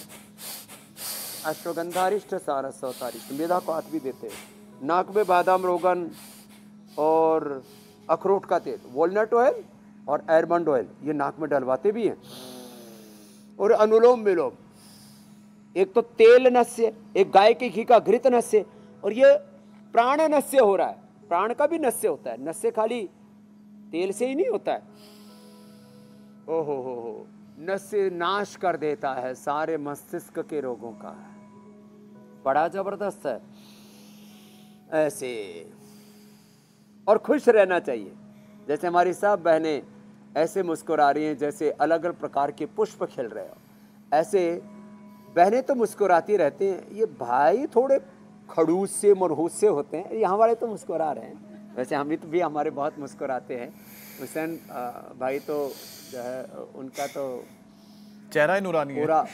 अश्वगंधारिष्ट, सारस्वतारिष्ट। मेधा को हाथ भी देते हैं। नाक में बादाम रोगन और अखरोट का तेल, वॉलनट ऑयल और आलमंड ऑयल, ये नाक में डलवाते भी हैं। और अनुलोम विलोम, एक तो तेल नस्य, एक गाय के घी का घृत नस्य, और ये प्राण नस्य हो रहा है। प्राण का भी नस्य होता है, नस्य खाली तेल से ही नहीं होता है। ओहो, नस्य नाश कर देता है सारे मस्तिष्क के रोगों का, बड़ा जबरदस्त है। ऐसे और खुश रहना चाहिए। जैसे हमारी सब बहनें ऐसे मुस्कुरा रही हैं जैसे अलग अलग प्रकार के पुष्प खिल रहे हो, ऐसे बहनें तो मुस्कुराती रहती हैं। ये भाई थोड़े खड़ूस से मरहूस से होते हैं, यहाँ वाले तो मुस्कुरा रहे हैं। वैसे हम भी हमारे बहुत मुस्कुराते हैं। हुसैन भाई तो जो है उनका तो चेहरा नूरानी है, पूरा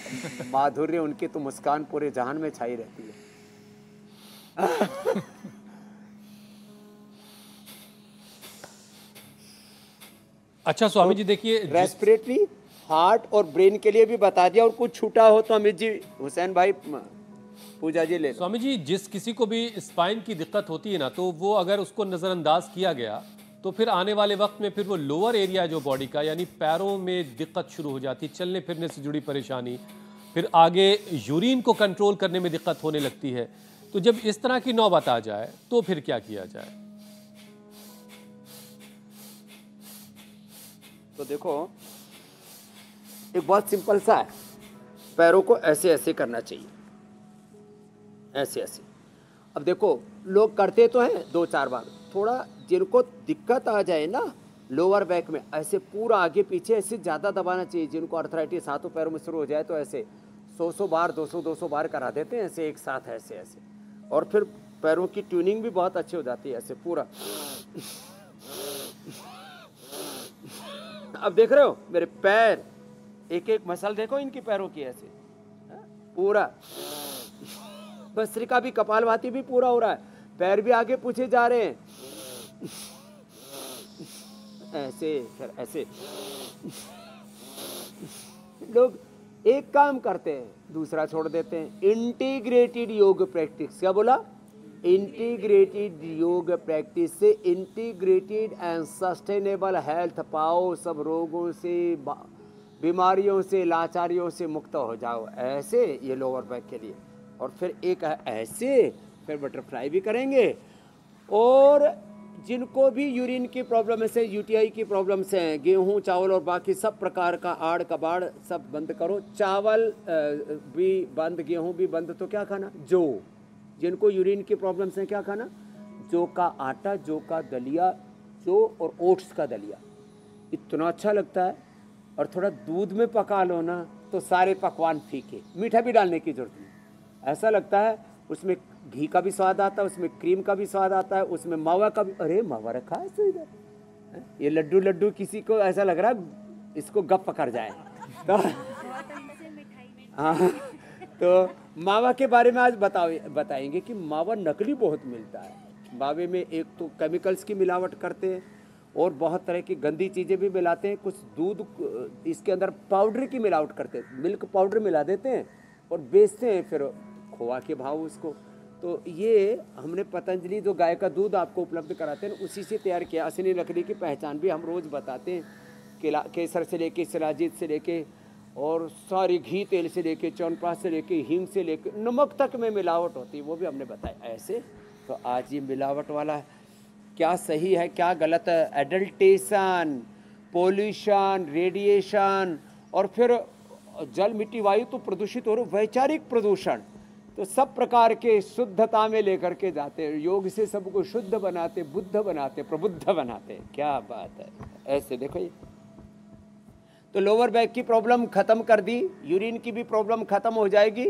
माधुर्य, उनकी तो मुस्कान पूरे जहान में छाई रहती है। अच्छा स्वामी जी देखिए, रेस्पिरेटरी, हार्ट और ब्रेन के लिए भी बता दिया। और कुछ छूटा हो तो अमित जी, हुसैन भाई, पूजा जी ले। स्वामी जी जिस किसी को भी स्पाइन की दिक्कत होती है ना, तो वो अगर उसको नज़रअंदाज किया गया तो फिर आने वाले वक्त में फिर वो लोअर एरिया जो बॉडी का, यानी पैरों में दिक्कत शुरू हो जाती, चलने फिरने से जुड़ी परेशानी, फिर आगे यूरिन को कंट्रोल करने में दिक्कत होने लगती है। तो जब इस तरह की नौबत आ जाए तो फिर क्या किया जाए? तो देखो, एक बहुत सिंपल सा है, पैरों को ऐसे ऐसे करना चाहिए, ऐसे ऐसे। अब देखो, लोग करते तो हैं 2-4 बार, थोड़ा जिनको दिक्कत आ जाए ना लोअर बैक में, ऐसे पूरा आगे पीछे ऐसे ज़्यादा दबाना चाहिए। जिनको अर्थराइटिस हाथों पैरों में शुरू हो जाए तो ऐसे 100 बार, 200 बार करा देते हैं ऐसे एक साथ, ऐसे ऐसे। और फिर पैरों की ट्यूनिंग भी बहुत अच्छी हो जाती है, ऐसे पूरा अब देख रहे हो मेरे पैर, एक एक मसल देखो इनकी पैरों की ऐसे, पूरा भस्त्रिका भी, कपालभाति भी पूरा हो रहा है, पैर भी आगे पूछे जा रहे हैं, ऐसे फिर ऐसे। लोग एक काम करते हैं दूसरा छोड़ देते हैं। इंटीग्रेटेड योग प्रैक्टिस, क्या बोला? इंटीग्रेटेड योग प्रैक्टिस से इंटीग्रेटेड एंड सस्टेनेबल हेल्थ पाओ, सब रोगों से, बीमारियों से, लाचारियों से मुक्त हो जाओ। ऐसे ये लोअर बैक के लिए, और फिर एक ऐसे, फिर बटरफ्लाई भी करेंगे। और जिनको भी यूरिन की प्रॉब्लम है, यूटीआई की प्रॉब्लम्स हैं, गेहूं चावल और बाकी सब प्रकार का आड़ कबाड़ सब बंद करो। चावल भी बंद, गेहूं भी बंद, तो क्या खाना? जौ। जिनको यूरिन की प्रॉब्लम्स हैं क्या खाना? जौ का आटा, जौ का दलिया, जौ और ओट्स का दलिया, इतना अच्छा लगता है। और थोड़ा दूध में पका लो ना तो सारे पकवान फीके, मीठा भी डालने की जरूरत नहीं। ऐसा लगता है उसमें घी का भी स्वाद आता है, उसमें क्रीम का भी स्वाद आता है, उसमें मावा का भी। अरे मावा रखा है तो इधर, ये लड्डू लड्डू किसी को ऐसा लग रहा है इसको गप पकड़ जाए तो हाँ, तो मावा के बारे में आज बताएंगे कि मावा नकली बहुत मिलता है। मावे में एक तो केमिकल्स की मिलावट करते हैं और बहुत तरह की गंदी चीज़ें भी मिलाते हैं। कुछ दूध इसके अंदर पाउडर की मिलावट करते हैं, मिल्क पाउडर मिला देते हैं और बेचते हैं फिर खोआ के भाव उसको। तो ये हमने पतंजलि जो गाय का दूध आपको उपलब्ध कराते हैं उसी से तैयार किया। असली नकली की पहचान भी हम रोज़ बताते हैं। केसर से लेके, शिलाजीत से लेके, और सारी घी तेल से लेके, च्यवनप्राश से लेके, हींग से लेके, नमक तक में मिलावट होती है, वो भी हमने बताया ऐसे। तो आज ये मिलावट वाला क्या सही है क्या गलत है, एडल्टेशन, पोल्यूशन, रेडिएशन, और फिर जल मिट्टी वायु तो प्रदूषित हो रहे, वैचारिक प्रदूषण, तो सब प्रकार के शुद्धता में लेकर के जाते हैं। योग से सबको शुद्ध बनाते, बुद्ध बनाते, प्रबुद्ध बनाते। क्या बात है। ऐसे देखो ये तो लोअर बैक की प्रॉब्लम खत्म कर दी, यूरिन की भी प्रॉब्लम खत्म हो जाएगी।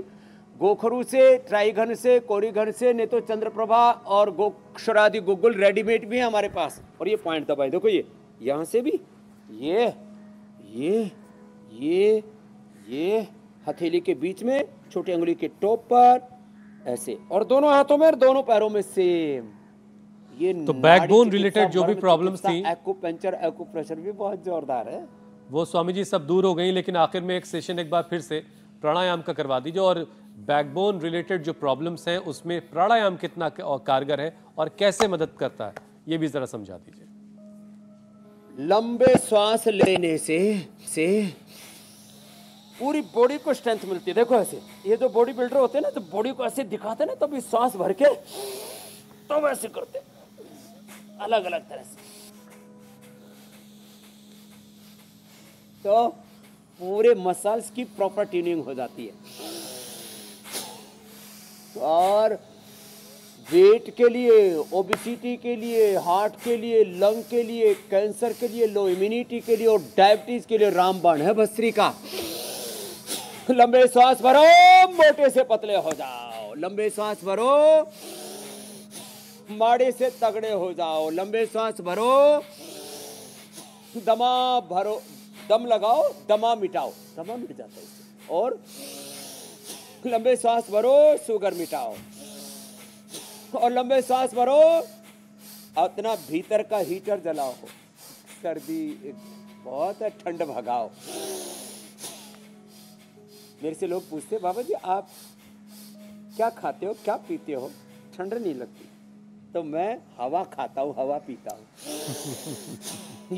गोखरू से, ट्राइघन से, कोरिघन से, नहीं तो चंद्रप्रभा और गोक्षरादि गुगुल रेडीमेड भी है हमारे पास। और ये पॉइंट दबाए देखो, ये यहाँ से भी, ये हथेली के बीच में, छोटी अंगुली के टॉप पर ऐसे, और दोनों हाथों में और दोनों पैरों में सेम। ये तो बैकबोन रिलेटेड जो भी प्रॉब्लम्स थी, एक्यूपंक्चर, एक्यूप्रेशर भी बहुत जोरदार है। वो स्वामी जी सब दूर हो गई, लेकिन आखिर में एक सेशन एक बार फिर से प्राणायाम का करवा दीजिए। और बैकबोन रिलेटेड जो प्रॉब्लम्स हैं उसमें प्राणायाम कितना कारगर है और कैसे मदद करता है, ये भी जरा समझा दीजिए। लंबे श्वास लेने से पूरी बॉडी को स्ट्रेंथ मिलती है। देखो ऐसे, ये जो बॉडी बिल्डर होते हैं ना, तो बॉडी को ऐसे दिखाते हैं ना, तभी श्वास भर के तो वैसे करते अलग अलग तरह से, तो पूरे मसल्स की प्रॉपर ट्यूनिंग हो जाती है। और वेट के लिए, ओबेसिटी के लिए, हार्ट के लिए, लंग के लिए, कैंसर के लिए, लो इम्यूनिटी के लिए और डायबिटीज के लिए रामबाण है भस्त्रिका। लंबे सांस भरो, मोटे से पतले हो जाओ। लंबे सांस भरो, माड़े से तगड़े हो जाओ। लंबे सांस भरो, दमा भरो, दम लगाओ, दमा मिटाओ, दमा मिट जाता है इससे। और लंबे सांस भरो, शुगर मिटाओ। और लंबे सांस भरो, अपना भीतर का हीटर जलाओ, सर्दी बहुत है, ठंड भगाओ। मेरे से लोग पूछते बाबा जी आप क्या खाते हो, क्या पीते हो, ठंड नहीं लगती? तो मैं हवा खाता हूँ, हवा पीता हूँ।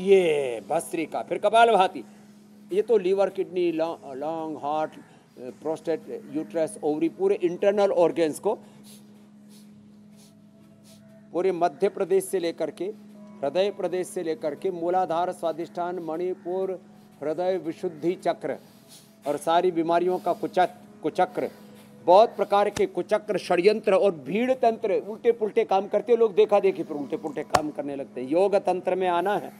ये भस्त्रिका, फिर कपालभाति, ये तो liver, kidney, lung, heart, prostate, uterus, ovary, पूरे इंटरनल ऑर्गन्स को, पूरे मध्य प्रदेश से लेकर के, हृदय प्रदेश से लेकर के, मूलाधार, स्वादिष्ठान, मणिपुर, हृदय, विशुद्धि चक्र और सारी बीमारियों का कुचक्र, बहुत प्रकार के कुचक्र, षड्यंत्र और भीड़ तंत्र, उल्टे पुल्टे काम करते हैं लोग, देखा देखी फिर उल्टे पुल्टे काम करने लगते हैं। योग तंत्र में आना है,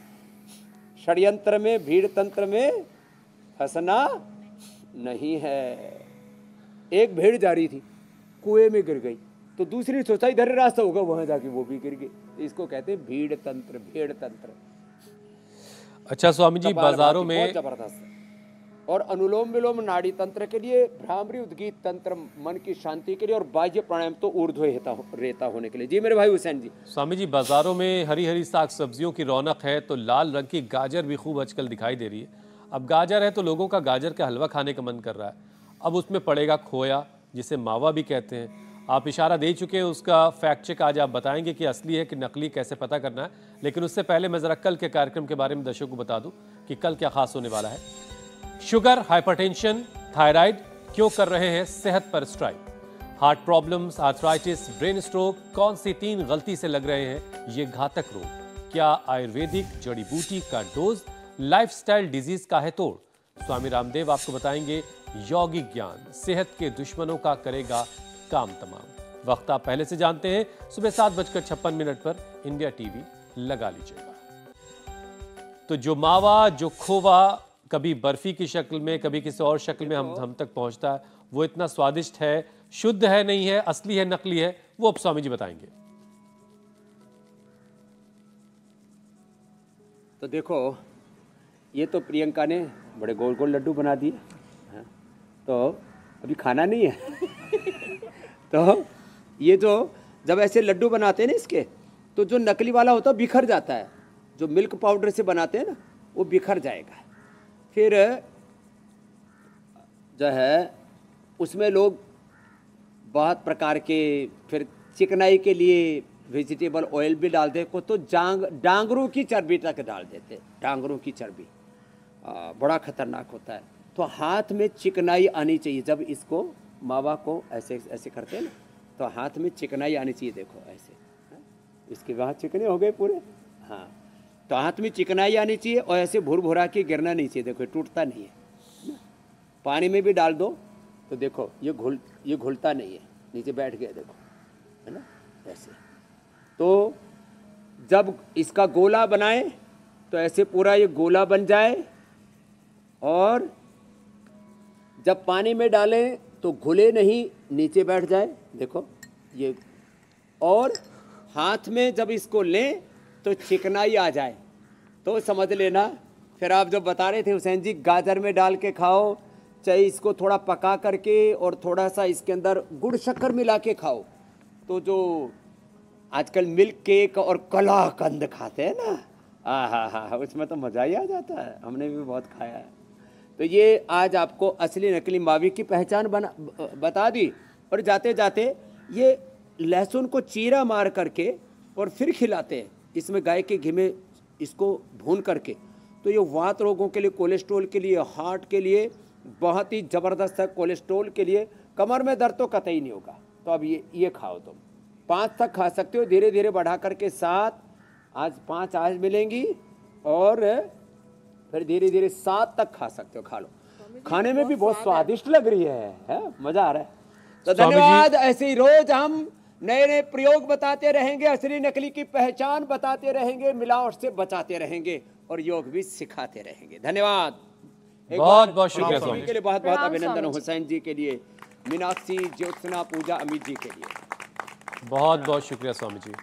षड्यंत्र में, भीड़ तंत्र में फंसना नहीं है। एक भेड़ जा रही थी, कुएं में गिर गई, तो दूसरी सोचा इधर रास्ता होगा, वहां जाके वो भी गिर गई। इसको कहते हैं भीड़ तंत्र, भेड़ तंत्र। अच्छा स्वामी जी, बाजारों बहुत में जबरदस्त है। और अनुलोम विलोम नाड़ी तंत्र के लिए, भ्रामरी उद्गीत तंत्र मन की शांति के लिए, और बाह्य प्राणायाम तो ऊर्ध्व रेता होने के लिए। जी मेरे भाई हुसैन जी। स्वामी जी, बाजारों में हरी हरी साग सब्जियों की रौनक है, तो लाल रंग की गाजर भी खूब आजकल दिखाई दे रही है। अब गाजर है तो लोगों का गाजर का हलवा खाने का मन कर रहा है। अब उसमें पड़ेगा खोया, जिसे मावा भी कहते हैं। आप इशारा दे चुके हैं, उसका फैक्ट चेक आज आप बताएंगे कि असली है कि नकली, कैसे पता करना है। लेकिन उससे पहले मैं ज़रा कल के कार्यक्रम के बारे में दर्शकों को बता दूं कि कल क्या खास होने वाला है। शुगर, हाइपरटेंशन, थायराइड क्यों कर रहे हैं सेहत पर strike? Heart problems, arthritis, brain stroke, कौन सी 3 गलती से लग रहे हैं ये घातक रोग? क्या आयुर्वेदिक जड़ी बूटी का डोज लाइफस्टाइल डिजीज का है तोड़? स्वामी रामदेव आपको बताएंगे यौगिक ज्ञान सेहत के दुश्मनों का करेगा काम तमाम। वक्त आप पहले से जानते हैं, सुबह 7:56 पर इंडिया टीवी लगा लीजिएगा। तो जो मावा, जो खोवा कभी बर्फी की शक्ल में, कभी किसी और शक्ल में हम तक पहुंचता है, वो इतना स्वादिष्ट है, शुद्ध है, नहीं है, असली है, नकली है, वो अब स्वामी जी बताएंगे। तो देखो, ये तो प्रियंका ने बड़े गोल गोल लड्डू बना दिए, तो अभी खाना नहीं है। तो ये जो जब ऐसे लड्डू बनाते हैं ना इसके, तो जो नकली वाला होता है बिखर जाता है। जो मिल्क पाउडर से बनाते हैं ना, वो बिखर जाएगा। फिर जो है उसमें लोग बहुत प्रकार के, फिर चिकनाई के लिए वेजिटेबल ऑयल भी डाल देते, तो डांगरों की चर्बी तक डाल देते। डांगरों की चर्बी बड़ा खतरनाक होता है। तो हाथ में चिकनाई आनी चाहिए। जब इसको मावा को ऐसे ऐसे करते हैं ना, तो हाथ में चिकनाई आनी चाहिए। देखो ऐसे, इसके बाद चिकने हो गए पूरे। हाँ, तो हाथ में चिकनाई आनी चाहिए और ऐसे भुर भुरा के गिरना नहीं चाहिए। देखो टूटता नहीं है। पानी में भी डाल दो तो देखो ये घुलता नहीं है, नीचे बैठ गया, देखो, है ना, ऐसे। तो जब इसका गोला बनाए तो ऐसे पूरा ये गोला बन जाए, और जब पानी में डालें तो घुले नहीं, नीचे बैठ जाए, देखो ये। और हाथ में जब इसको लें तो चिकनाई आ जाए, तो समझ लेना। फिर आप जो बता रहे थे हुसैन जी, गाजर में डाल के खाओ, चाहे इसको थोड़ा पका करके और थोड़ा सा इसके अंदर गुड़ शक्कर मिला के खाओ, तो जो आजकल मिल्क केक और कलाकंद खाते हैं ना, हाँ, उसमें तो मज़ा ही आ जाता है। हमने भी बहुत खाया है। तो ये आज आपको असली नकली मावे की पहचान बता दी। और जाते जाते ये लहसुन को चीरा मार करके और फिर खिलाते हैं, इसमें गाय के घी में इसको भून करके। तो ये वात रोगों के लिए, कोलेस्ट्रॉल के लिए, हार्ट के लिए बहुत ही ज़बरदस्त है। कोलेस्ट्रॉल के लिए, कमर में दर्द तो कतई नहीं होगा। तो अब ये खाओ, तुम 5 तक खा सकते हो, धीरे धीरे बढ़ा करके 7, आज 5 आज मिलेंगी, और फिर धीरे धीरे 7 तक खा सकते हो। खा लो, खाने में भी बहुत स्वादिष्ट लग रही है, मज़ा आ रहा है। तो धन्यवाद। ऐसे ही रोज हम नए नए प्रयोग बताते रहेंगे, असली नकली की पहचान बताते रहेंगे, मिलावट से बचाते रहेंगे, और योग भी सिखाते रहेंगे। धन्यवाद। बहुत बहुत शुक्रिया स्वामी के लिए बहुत बहुत अभिनंदन। हुसैन जी के लिए, मीनाक्षी, ज्योत्सना, पूजा, अमित जी के लिए बहुत बहुत शुक्रिया स्वामी जी।